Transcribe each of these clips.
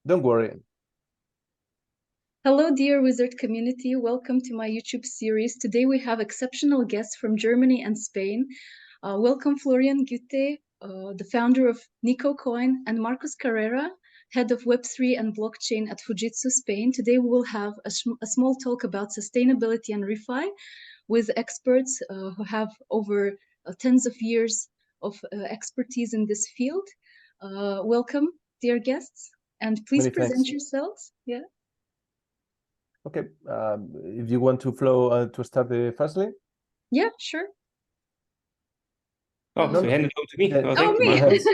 Don't worry. Hello, dear Wizard community. Welcome to my YouTube series. Today we have exceptional guests from Germany and Spain. Welcome Florian Goette, the founder of Nico Coin, and Marcos Carrera, head of Web3 and blockchain at Fujitsu, Spain. Today we will have a small talk about sustainability and refi with experts who have over tens of years of expertise in this field. Welcome, dear guests, and please Many present thanks. yourselves. Yeah. Okay. If you want to flow to start firstly. Yeah, sure. Oh, so hand it over to me. Yeah. Oh, Oh, thank you, me. Marcos.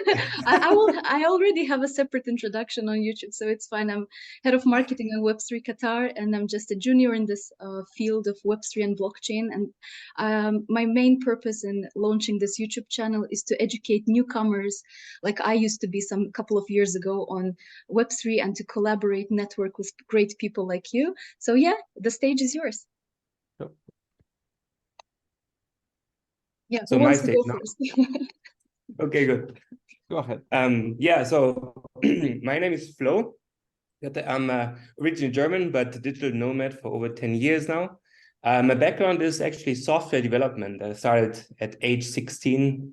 I already have a separate introduction on YouTube, so it's fine. I'm head of marketing at Web3 Qatar, and I'm just a junior in this field of Web3 and blockchain. And my main purpose in launching this YouTube channel is to educate newcomers, like I used to be some couple of years ago, on Web3 and to collaborate, network with great people like you. So yeah, the stage is yours. Sure. Yeah, So who my wants to stage go now. first? Okay, good. Go ahead. Yeah, so my name is Flo. I'm originally German, but a digital nomad for over 10 years now. My background is actually software development. I started at age 16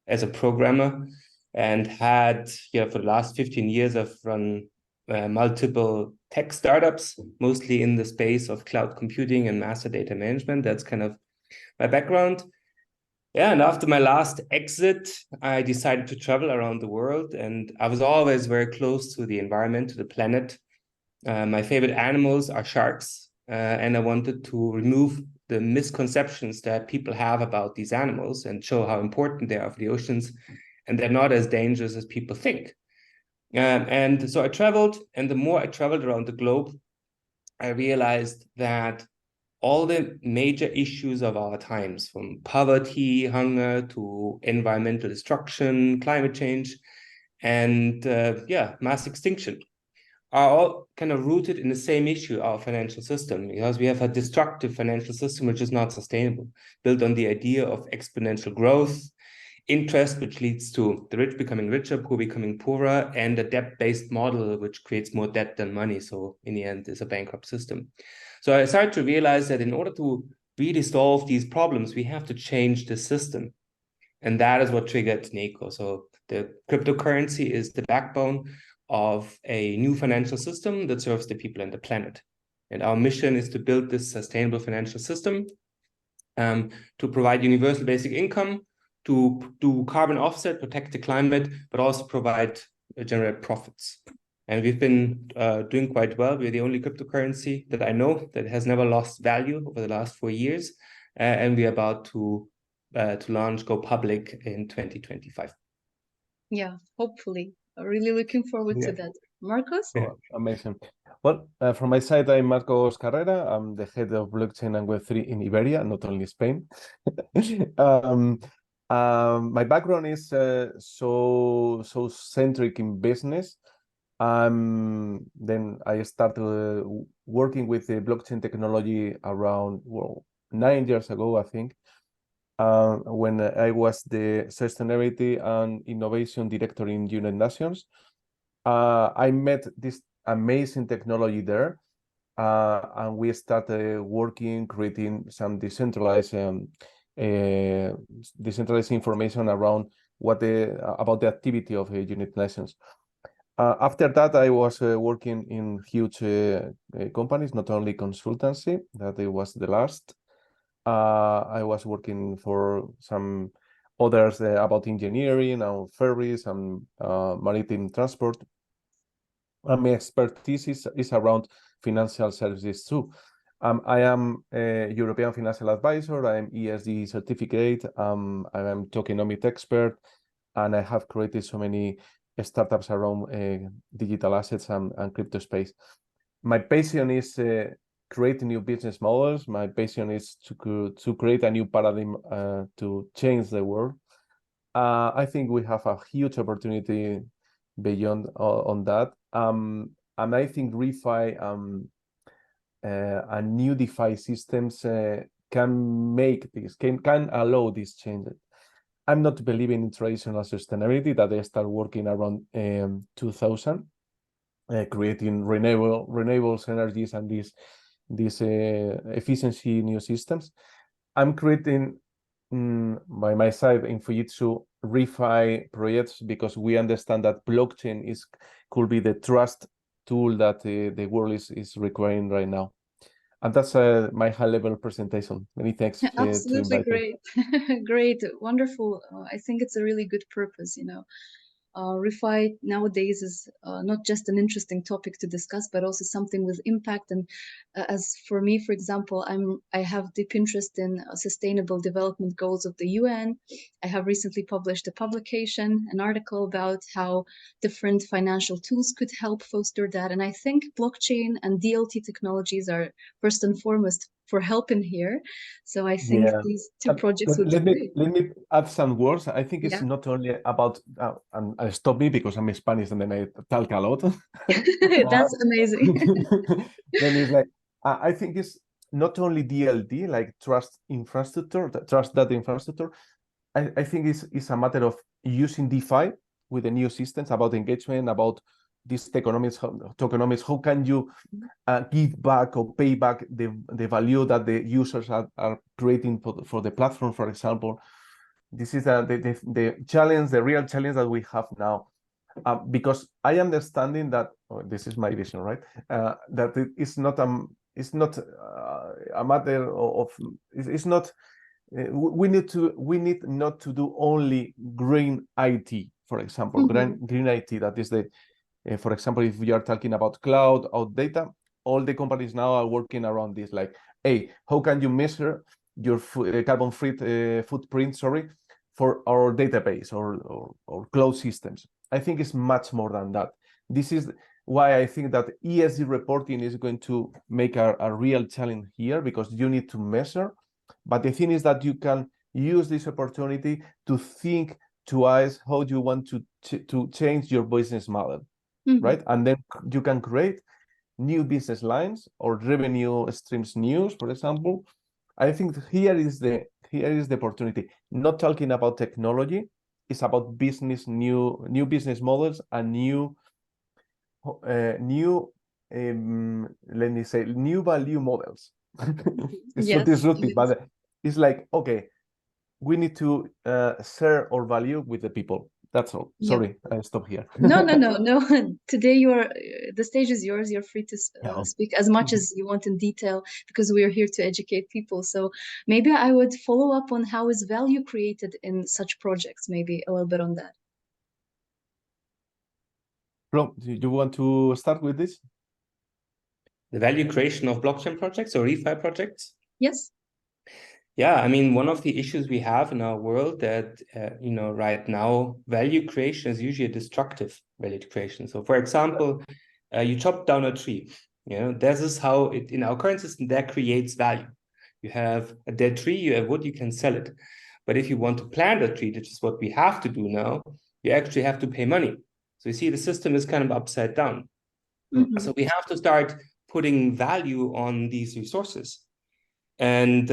as a programmer and had, for the last 15 years, I've run multiple tech startups, mostly in the space of cloud computing and master data management. That's kind of my background. Yeah, and after my last exit, I decided to travel around the world, and I was always very close to the environment, to the planet. My favorite animals are sharks, and I wanted to remove the misconceptions that people have about these animals and show how important they are for the oceans, and they're not as dangerous as people think. And so I traveled, and the more I traveled around the globe, I realized that all the major issues of our times, from poverty, hunger, to environmental destruction, climate change, and mass extinction, are all kind of rooted in the same issue, our financial system, because we have a destructive financial system which is not sustainable, built on the idea of exponential growth, interest, which leads to the rich becoming richer, poor becoming poorer, and a debt-based model which creates more debt than money. So in the end, it's a bankrupt system. So I started to realize that in order to really solve these problems, we have to change the system. And that is what triggered NECO. So the cryptocurrency is the backbone of a new financial system that serves the people and the planet. And our mission is to build this sustainable financial system to provide universal basic income, to do carbon offset, protect the climate, but also generate profits. And we've been doing quite well. We're the only cryptocurrency that I know that has never lost value over the last 4 years. And we're about to go public in 2025. Yeah, hopefully. Really looking forward to that. Marcos? Oh, amazing. Well, from my side, I'm Marcos Carrera. I'm the head of blockchain and Web3 in Iberia, not only Spain. My background is so centric in business. Then I started working with the blockchain technology around 9 years ago, I think, when I was the Sustainability and Innovation Director in United Nations. I met this amazing technology there, and we started working, creating some decentralized information around about the activity of the United Nations. After that, I was working in huge companies, not only consultancy, that it was the last. I was working for some others about engineering and ferries and maritime transport. And my expertise is around financial services too. I am a European financial advisor. I am ESG certificate. I am tokenomics expert, and I have created so many startups around digital assets and crypto space. My passion is creating new business models. My passion is to create a new paradigm to change the world. I think we have a huge opportunity beyond on that. And I think refi and new DeFi systems can make this, can allow this change. I'm not believing in traditional sustainability that I start working around 2000. creating renewables energies and these efficiency new systems. I'm creating by my side in Fujitsu refi projects because we understand that blockchain could be the trust tool that the world is requiring right now. And that's my high-level presentation. Many thanks to Absolutely invite me. great. Great, wonderful. I think it's a really good purpose, you know. Refi nowadays is not just an interesting topic to discuss, but also something with impact. And as for me, for example, I have deep interest in sustainable development goals of the UN. I have recently published a publication, an article about how different financial tools could help foster that. And I think blockchain and DLT technologies are first and foremost for helping here. So I think these two projects would be great. Let me add some words. I think it's Yeah. not only about, and stop me because I'm Spanish and then I talk a lot. That's amazing. Then it's like, I think it's not only DLT, like trust data infrastructure. I think it's a matter of using DeFi with the new systems about engagement, about these tokenomics. How can you give back or pay back the value that the users are creating for the platform, for example? This is the challenge, the real challenge that we have now. Because I understanding that this is my vision, right? That it's not a matter of it's not. We need not to do only green IT, for example, green IT. That is for example, if we are talking about cloud or data, all the companies now are working around this. Like, hey, how can you measure your carbon footprint? Sorry, for our database or cloud systems. I think it's much more than that. This is why I think that ESG reporting is going to make a real challenge here, because you need to measure. But the thing is that you can use this opportunity to think twice how you want to change your business model, right? And then you can create new business lines or revenue streams news, for example. I think here is the opportunity. Not talking about technology, it's about business, new business models and new let me say new value models. It's so disruptive, but it's like, okay, we need to share our value with the people. That's all. Sorry, I stop here. No. Today the stage is yours. You're free to speak as much as you want in detail, because we are here to educate people. So maybe I would follow up on how is value created in such projects, maybe a little bit on that. Bro, do you want to start with this? The value creation of blockchain projects or refi projects? Yes. Yeah, I mean, one of the issues we have in our world that, right now, value creation is usually a destructive value creation. So, for example, you chop down a tree. This is how in our current system, that creates value. You have a dead tree, you have wood, you can sell it. But if you want to plant a tree, which is what we have to do now, you actually have to pay money. So you see, the system is kind of upside down. So we have to start putting value on these resources and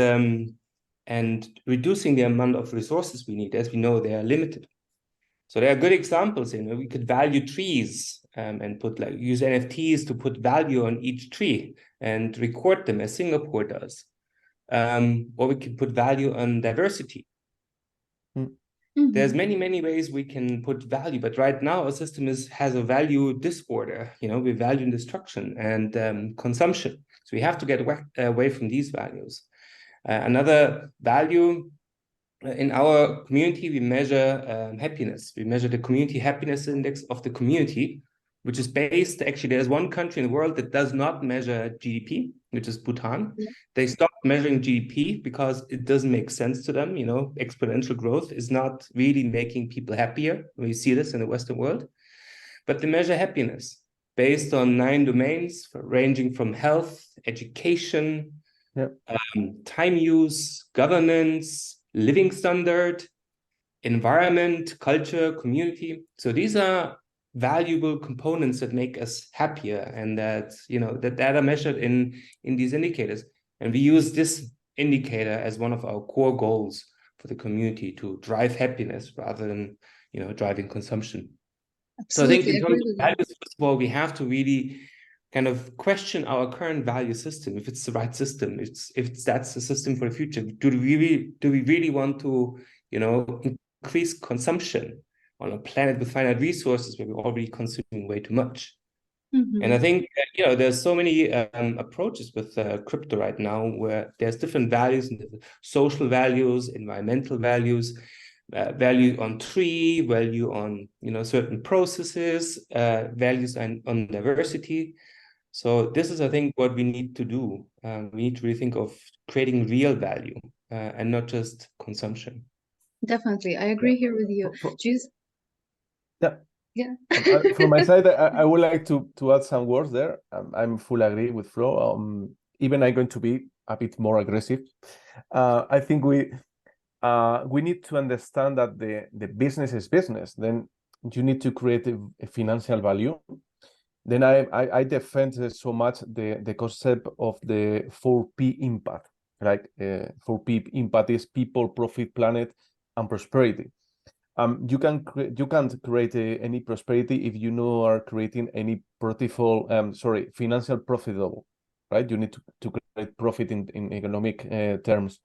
reducing the amount of resources we need. As we know, they are limited. So there are good examples. We could value trees and use NFTs to put value on each tree and record them as Singapore does. Or we could put value on diversity. There's many ways we can put value, but right now our system has a value disorder. We value destruction and consumption. So we have to get away from these values. Another value in our community, we measure happiness. We measure the community happiness index of the community, which is based, actually, there's one country in the world that does not measure GDP, which is Bhutan. They stopped measuring GDP because it doesn't make sense to them. Exponential growth is not really making people happier. We see this in the Western world. But they measure happiness based on 9 domains, ranging from health, education, time use, governance, living standard, environment, culture, community. So these are valuable components that make us happier, and that that are measured in these indicators. And we use this indicator as one of our core goals for the community, to drive happiness rather than driving consumption. So I think Absolutely, in I terms agree of with you. values, first of all, we have to really kind of question our current value system, if it's the right system, if that's the system for the future. Do we really want to, increase consumption on a planet with finite resources where we're already consuming way too much? And I think, there's so many approaches with crypto right now where there's different values, and social values, environmental values, value on tree, value on, certain processes, values on diversity. So this is, I think, what we need to do. We need to really think of creating real value and not just consumption. Definitely, I agree here with you. Jeez. Yeah. Yeah. From my side, I would like to add some words there. I'm fully agree with Flo. Even I'm going to be a bit more aggressive. I think we need to understand that the business is business. Then you need to create a financial value. Then I defend so much the concept of the 4P impact. Like 4P impact is people, profit, planet, and prosperity. You can't create any prosperity if you know are creating any financial profitable, right? You need to create profit in economic terms.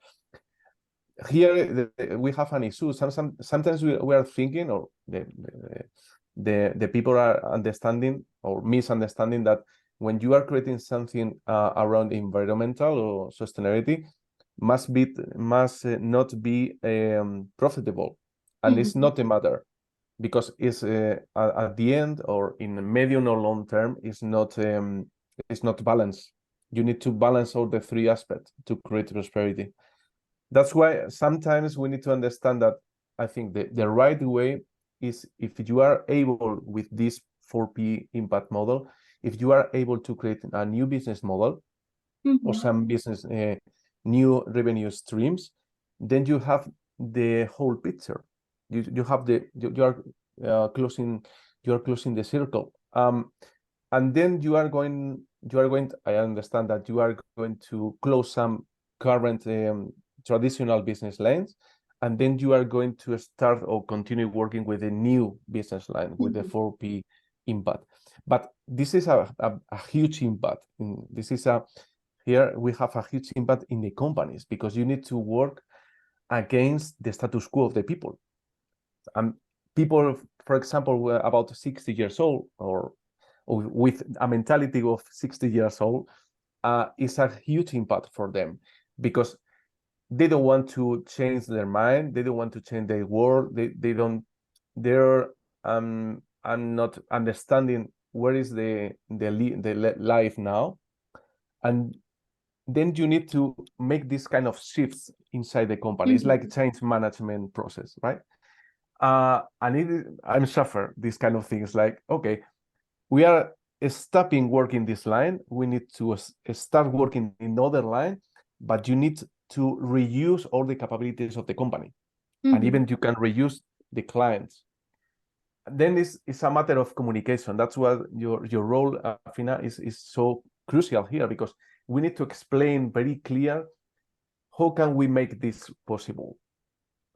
Here we have an issue. Sometimes we are thinking, or the people are understanding or misunderstanding that when you are creating something around environmental or sustainability, must not be profitable. And it's not a matter, because it's at the end or in medium or long term it's not balanced. You need to balance all the three aspects to create prosperity. That's why sometimes we need to understand that I think the right way is, if you are able with this 4P impact model, if you are able to create a new business model or some business new revenue streams, then you have the whole picture. You are closing the circle, and then you are going I understand that you are going to close some current traditional business lines, and then you are going to start or continue working with a new business line with the 4P impact. But this is a huge impact. Here we have a huge impact in the companies, because you need to work against the status quo of the people. People, for example, were about 60 years old or with a mentality of 60 years old, is a huge impact for them, because they don't want to change their mind. They don't want to change their world. They're not understanding where is the life now. And then you need to make this kind of shifts inside the company. It's like a change management process, right? And I'm suffer these kind of things, like, okay, we are stopping working this line. We need to start working in another line, but you need to reuse all the capabilities of the company. And even you can reuse the clients. Then it's a matter of communication. That's what your role, Fina, is so crucial here, because we need to explain very clear how can we make this possible.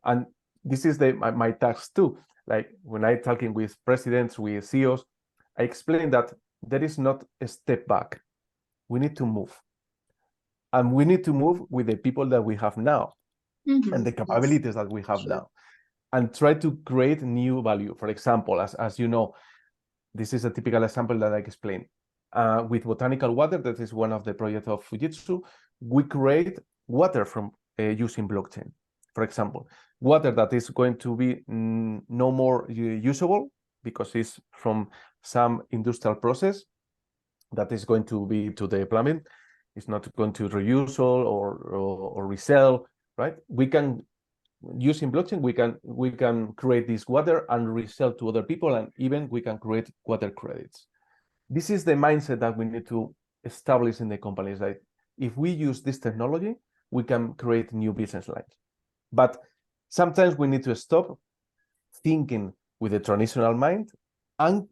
And this is my task too. Like when I'm talking with presidents, with CEOs, I explain that there is not a step back. We need to move. And we need to move with the people that we have now and the capabilities that we have now, and try to create new value. For example, as you know, this is a typical example that I explained. With botanical water, that is one of the projects of Fujitsu, we create water from using blockchain. For example, water that is going to be no more usable because it's from some industrial process that is going to be to the plumbing. It's not going to reuse or resell, right? We can, using blockchain, we can create this water and resell to other people, and even we can create water credits. This is the mindset that we need to establish in the companies. Like, if we use this technology, we can create new business lines. But sometimes we need to stop thinking with the traditional mind and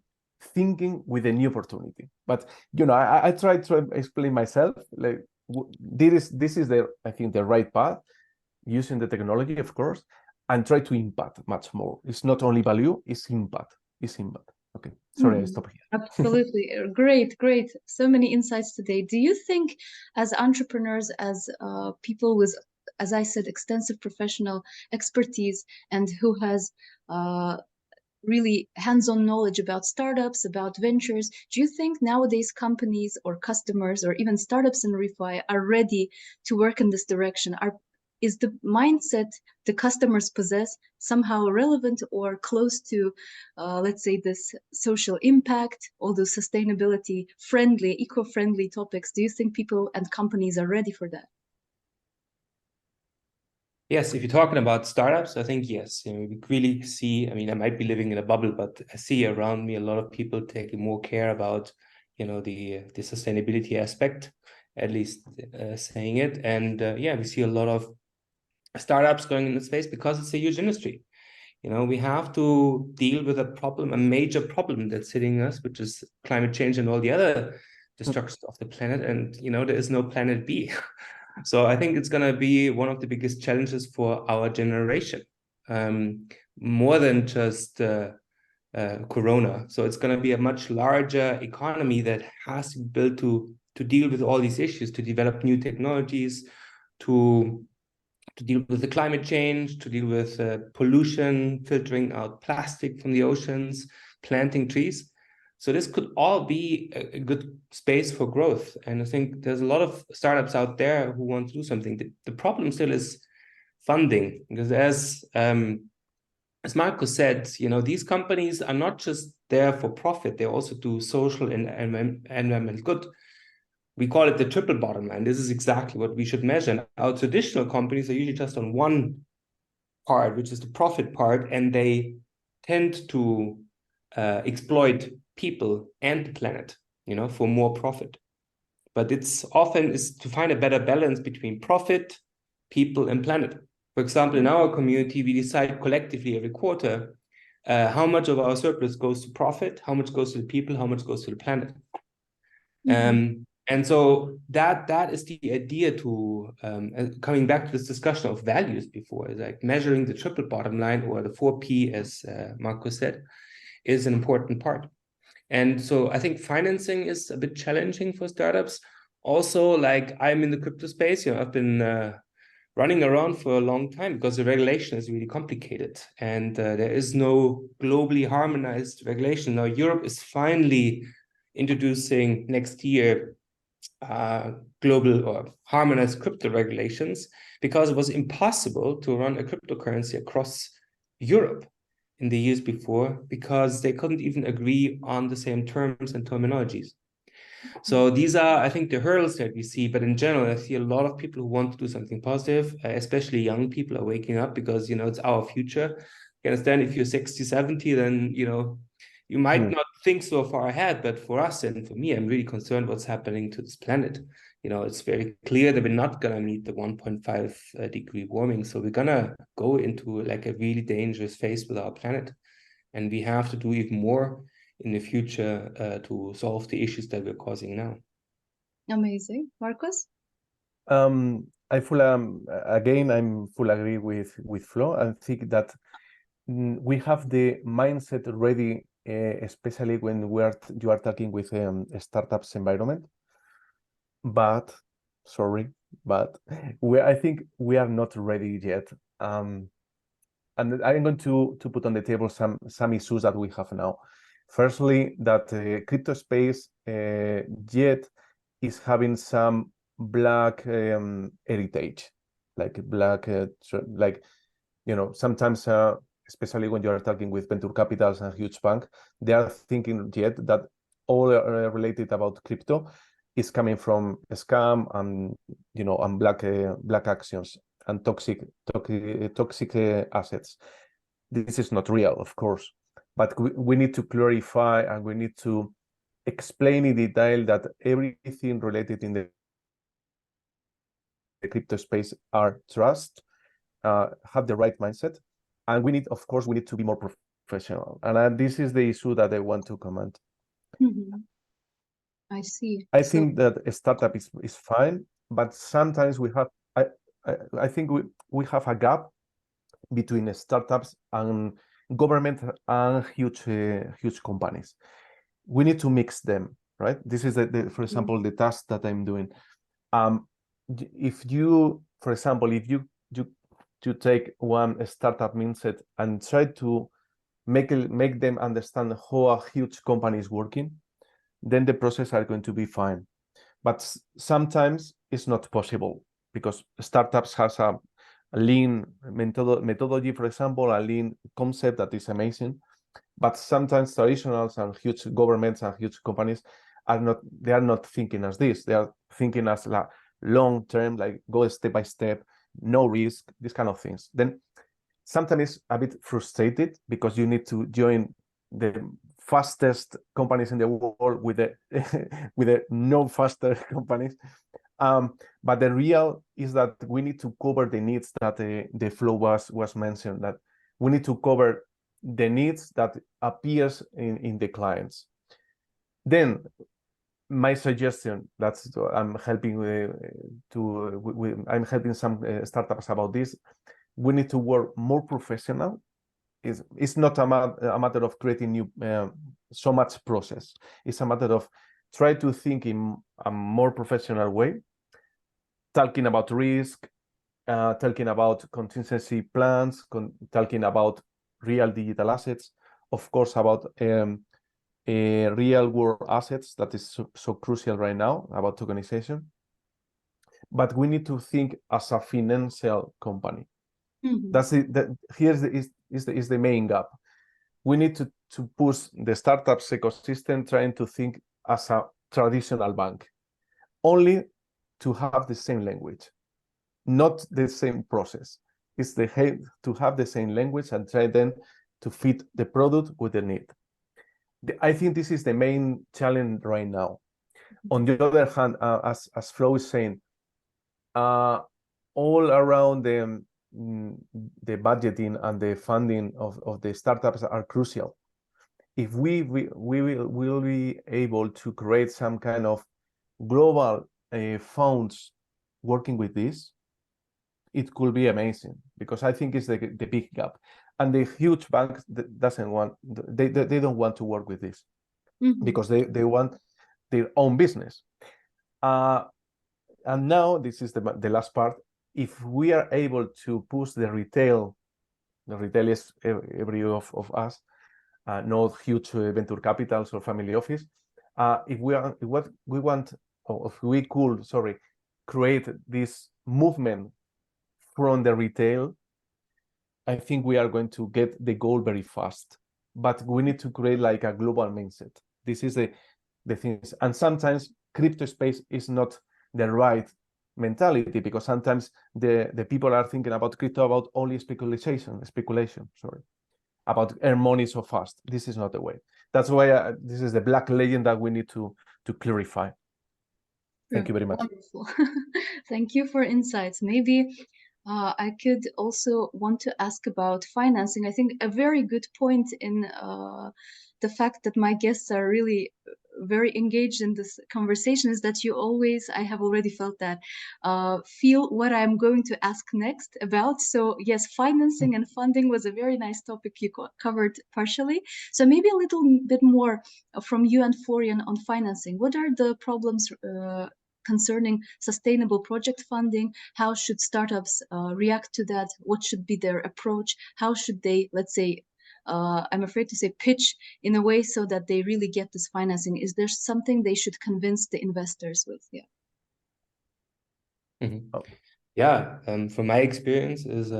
thinking with a new opportunity. But I try to explain myself, like, this is I think the right path, using the technology, of course, and try to impact much more. It's not only value, it's impact. Okay, sorry, I stop here. Absolutely. Great, great. So many insights today. Do you think, as entrepreneurs, as people with, as I said, extensive professional expertise and who has really hands-on knowledge about startups, about ventures, do you think nowadays companies or customers or even startups in refi are ready to work in this direction? Is the mindset the customers possess somehow relevant or close to, let's say, this social impact, all those sustainability friendly, eco-friendly topics? Do you think people and companies are ready for that? Yes, if you're talking about startups, I think yes. We really see, I mean, I might be living in a bubble, but I see around me a lot of people taking more care about, the sustainability aspect, at least saying it. And yeah, we see a lot of startups going in the space because it's a huge industry. We have to deal with a major problem that's hitting us, which is climate change and all the other destruction of the planet. And, there is no planet B. So I think it's going to be one of the biggest challenges for our generation, more than just Corona. So it's going to be a much larger economy that has to be built to deal with all these issues, to develop new technologies, to deal with the climate change, to deal with pollution, filtering out plastic from the oceans, planting trees. So this could all be a good space for growth. And I think there's a lot of startups out there who want to do something. The problem still is funding, because as Marcus said, these companies are not just there for profit, they also do social and environmental good. We call it the triple bottom line. This is exactly what we should measure. And our traditional companies are usually just on one part, which is the profit part, and they tend to exploit people and the planet, for more profit. But it's often is to find a better balance between profit, people, and planet. For example, in our community, we decide collectively every quarter how much of our surplus goes to profit, how much goes to the people, how much goes to the planet. And so that is the idea to coming back to this discussion of values before, is like measuring the triple bottom line, or the 4P, as Marcus said, is an important part. And so I think financing is a bit challenging for startups. Also, like, I'm in the crypto space, I've been running around for a long time because the regulation is really complicated, and there is no globally harmonized regulation. Now, Europe is finally introducing next year global or harmonized crypto regulations, because it was impossible to run a cryptocurrency across Europe in the years before, because they couldn't even agree on the same terms and terminologies. So these are, I think, the hurdles that we see. But in general, I see a lot of people who want to do something positive, especially young people are waking up, because, it's our future. You understand, if you're 60, 70, then, you might not think so far ahead. But for us and for me, I'm really concerned what's happening to this planet. It's very clear that we're not going to meet the 1.5 degree warming. So we're going to go into like a really dangerous phase with our planet. And we have to do even more in the future to solve the issues that we're causing now. Amazing. Marcus? I I'm full agree with Flo. I think that we have the mindset ready, especially when you are talking with a startups environment. But I think we are not ready yet. And I'm going to put on the table some issues that we have now. Firstly, that crypto space yet is having some black heritage, like black, sometimes, especially when you are talking with venture capitals and huge bank, they are thinking yet that all related about crypto is coming from a scam and and black actions and toxic assets. This is not real, of course, but we need to clarify and we need to explain in detail that everything related in the crypto space are trust, have the right mindset, and we need to be more professional. And this is the issue that I want to comment. I see. I think that a startup is fine, but sometimes I think we have a gap between startups and government and huge companies. We need to mix them, right? This is for example, the task that I'm doing. If you, for example, if you take one startup mindset and try to make them understand how a huge company is working, then the process are going to be fine. But sometimes it's not possible because startups has a lean methodology, for example, a lean concept that is amazing. But sometimes traditionals and huge governments and huge companies are not thinking as this. They are thinking as like long term, like go step by step, no risk, these kind of things. Then sometimes it's a bit frustrated because you need to join the fastest companies in the world with the with the no faster companies. But the real is that we need to cover the needs that the flow was mentioned, that we need to cover the needs that appears in the clients. Then my suggestion, that's I'm helping I'm helping some startups about this. We need to work more professional. It's not a matter of creating new so much process. It's a matter of try to think in a more professional way, talking about risk, talking about contingency plans, talking about real digital assets, of course, about real world assets that is so crucial right now, about tokenization. But we need to think as a financial company. That's here's the main gap. We need to push the startups ecosystem trying to think as a traditional bank, only to have the same language, not the same process. It's to have the same language and try then to fit the product with the need. I think this is the main challenge right now. On the other hand, as Flo is saying, all around the budgeting and the funding of the startups are crucial. If we will be able to create some kind of global funds working with this, it could be amazing, because I think it's the big gap. And the huge banks doesn't want, they don't want to work with this because they want their own business. And now this is the last part. If we are able to push the retail is every of us, not huge venture capitals or family office. If we could, create this movement from the retail, I think we are going to get the goal very fast. But we need to create like a global mindset. This is the things. And sometimes crypto space is not the right mentality, because sometimes the people are thinking about crypto about only speculation, about earn money so fast. This is not the way. That's why this is the black legend that we need to clarify. Thank you very much. Wonderful. Thank you for insights. Maybe I could also want to ask about financing. I think a very good point in the fact that my guests are really very engaged in this conversation is that you always, I have already felt that, feel what I'm going to ask next about. So yes, financing and funding was a very nice topic you covered partially. So maybe a little bit more from you and Florian on financing. What are the problems concerning sustainable project funding? How should startups react to that? What should be their approach? How should they, let's say, I'm afraid to say, pitch in a way so that they really get this financing? Is there something they should convince the investors with? Yeah. From my experience is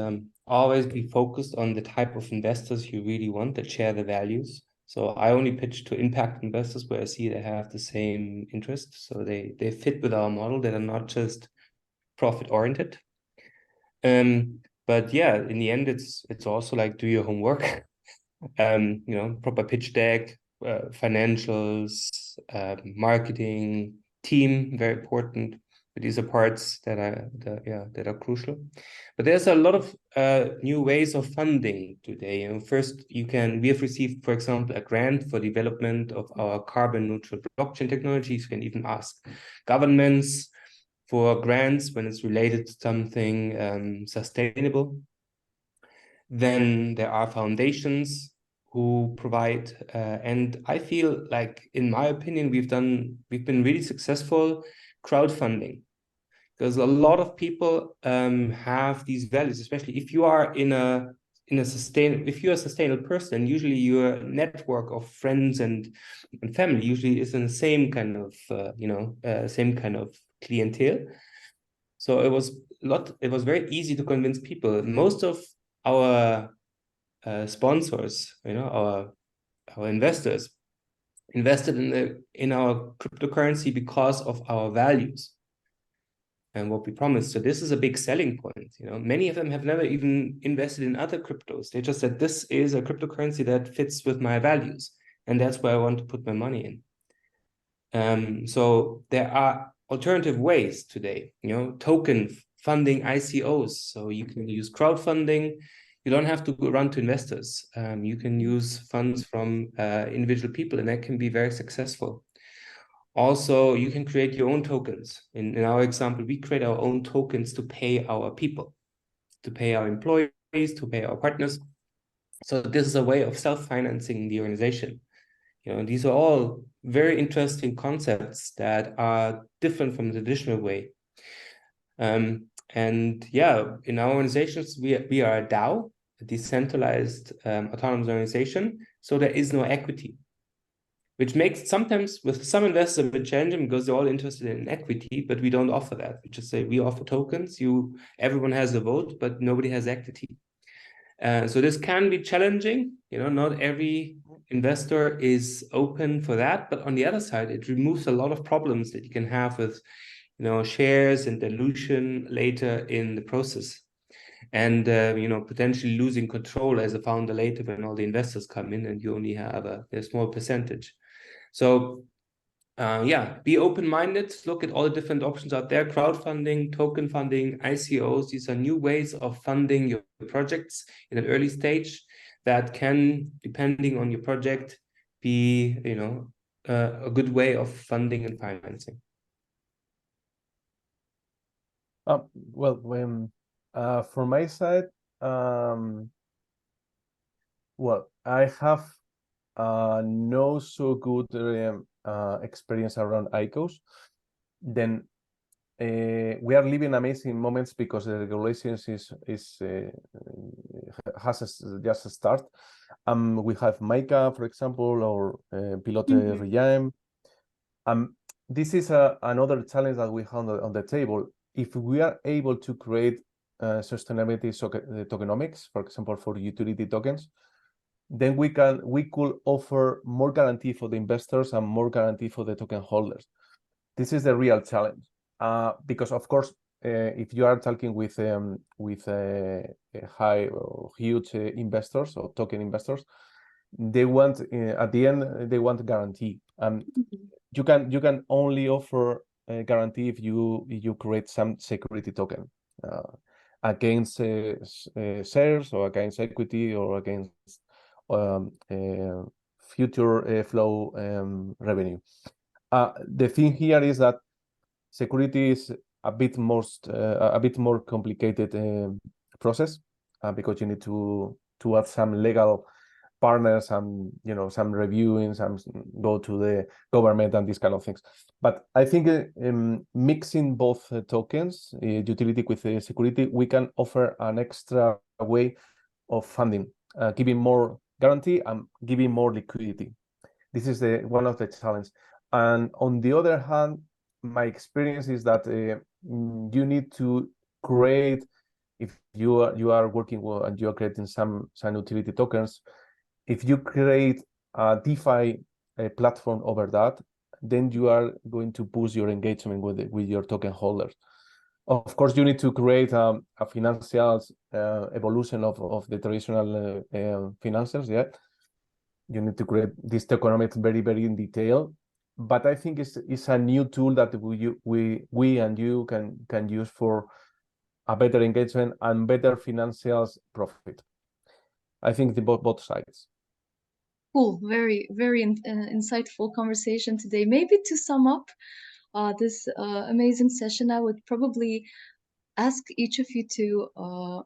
always be focused on the type of investors you really want that share the values. So I only pitch to impact investors where I see they have the same interest. So they fit with our model, that are not just profit oriented. But yeah, in the end, it's also like, do your homework. Proper pitch deck, financials, marketing, team, very important. But these are parts that are crucial. But there's a lot of new ways of funding today. First, we have received, for example, a grant for development of our carbon neutral blockchain technologies. You can even ask governments for grants when it's related to something sustainable. Then there are foundations who provide, and I feel like, in my opinion, we've been really successful crowdfunding, because a lot of people have these values, especially if you are if you're a sustainable person. Usually your network of friends and family usually is in the same kind of same kind of clientele. So it was very easy to convince people. Most of our sponsors, our investors, invested in our cryptocurrency because of our values and what we promised. So this is a big selling point. Many of them have never even invested in other cryptos. They just said, this is a cryptocurrency that fits with my values, and that's where I want to put my money in. So there are alternative ways today, token funding, ICOs. So you can use crowdfunding. You don't have to run to investors. You can use funds from individual people, and that can be very successful. Also, you can create your own tokens. In our example, we create our own tokens to pay our people, to pay our employees, to pay our partners. So this is a way of self-financing the organization. These are all very interesting concepts that are different from the traditional way. And yeah, in our organizations, we are a DAO, a decentralized autonomous organization. So there is no equity, which makes sometimes with some investors a bit challenging, because they're all interested in equity, but we don't offer that. We just say we offer tokens. Everyone has a vote, but nobody has equity. So this can be challenging. Not every investor is open for that. But on the other side, it removes a lot of problems that you can have with, shares and dilution later in the process. And, potentially losing control as a founder later when all the investors come in and you only have a small percentage. So be open-minded, look at all the different options out there: crowdfunding, token funding, ICOs. These are new ways of funding your projects in an early stage that can, depending on your project, be a good way of funding and financing. Well, from my side, well, I have no so good experience around ICOs. Then we are living amazing moments because the regulations has just a start. We have MICA, for example, or Pilote Regime. This is another challenge that we have on the table. If we are able to create sustainability tokenomics, for example, for utility tokens, then we could offer more guarantee for the investors and more guarantee for the token holders. This is the real challenge, because of course, if you are talking with high or huge investors or token investors, they want at the end they want guarantee. You can only offer a guarantee if you create some security token against shares or against equity or against future flow revenue. The thing here is that security is a bit more complicated process because you need to add some legal partners and some reviewing, some go to the government and these kind of things. But I think mixing both tokens, utility with security, we can offer an extra way of funding, giving more guarantee and giving more liquidity. This is one of the challenges. And on the other hand, my experience is that you need to create, if you are working and you are creating some utility tokens, if you create a DeFi platform over that, then you are going to boost your engagement with your token holders. Of course, you need to create a financial evolution of the traditional financials. Yeah, you need to create this tokenomics very, very in detail. But I think it's a new tool that we and you can use for a better engagement and better financial profit. I think both sides. Cool, very, very insightful conversation today. Maybe to sum up this amazing session, I would probably ask each of you to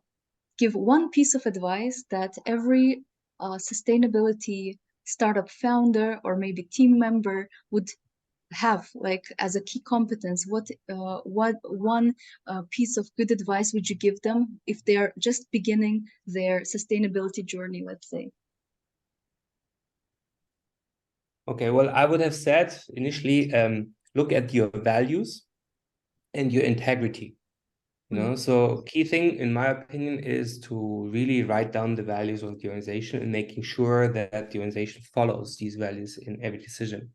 give one piece of advice that every sustainability startup founder or maybe team member would have, like as a key competence, what one piece of good advice would you give them if they are just beginning their sustainability journey, let's say? Okay, well, I would have said initially, look at your values and your integrity. So key thing, in my opinion, is to really write down the values of the organization and making sure that the organization follows these values in every decision.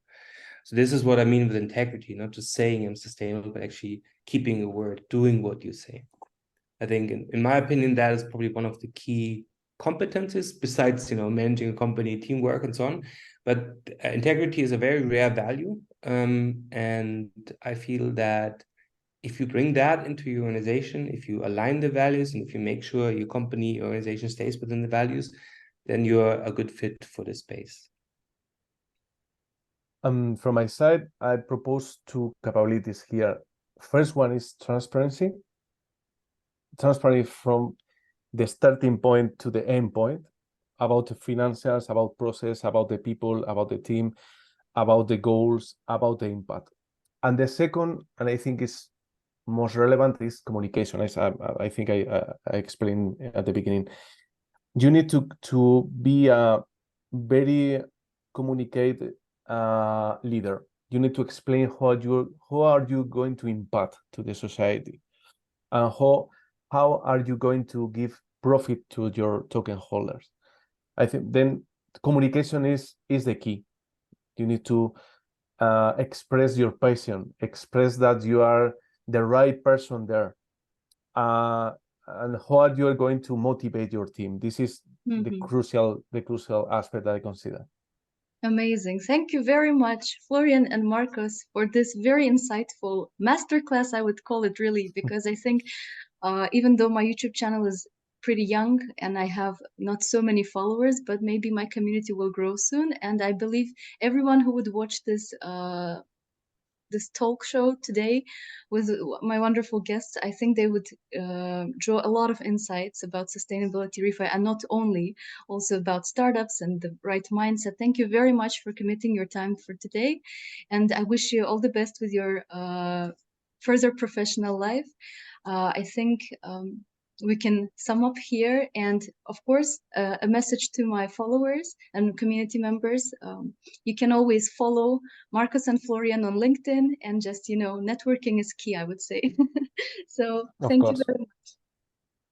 So this is what I mean with integrity, not just saying I'm sustainable, but actually keeping your word, doing what you say. I think, in my opinion, that is probably one of the key competencies besides, managing a company, teamwork, and so on. But integrity is a very rare value, and I feel that if you bring that into your organization, if you align the values, and if you make sure your company, your organization stays within the values, then you're a good fit for this space. From my side, I propose two capabilities here. First one is transparency. Transparency from the starting point to the end point, about the financials, about process, about the people, about the team, about the goals, about the impact. And the second, and I think is most relevant, is communication. I think I explained at the beginning. You need to be a very communicated leader. You need to explain how are you going to impact to the society, and how are you going to give profit to your token holders. I think then communication is the key. You need to express your passion, express that you are the right person there, and how you are going to motivate your team. This is the crucial aspect that I consider. Amazing. Thank you very much, Florian and Marcos, for this very insightful masterclass, I would call it, really, because I think even though my YouTube channel is pretty young and I have not so many followers, but maybe my community will grow soon. And I believe everyone who would watch this this talk show today with my wonderful guests, I think they would draw a lot of insights about sustainability refi, and not only, also about startups and the right mindset. Thank you very much for committing your time for today. And I wish you all the best with your further professional life. I think we can sum up here. And of course, a message to my followers and community members. You can always follow Marcos and Florian on LinkedIn, and just, networking is key, I would say. So thank you very much.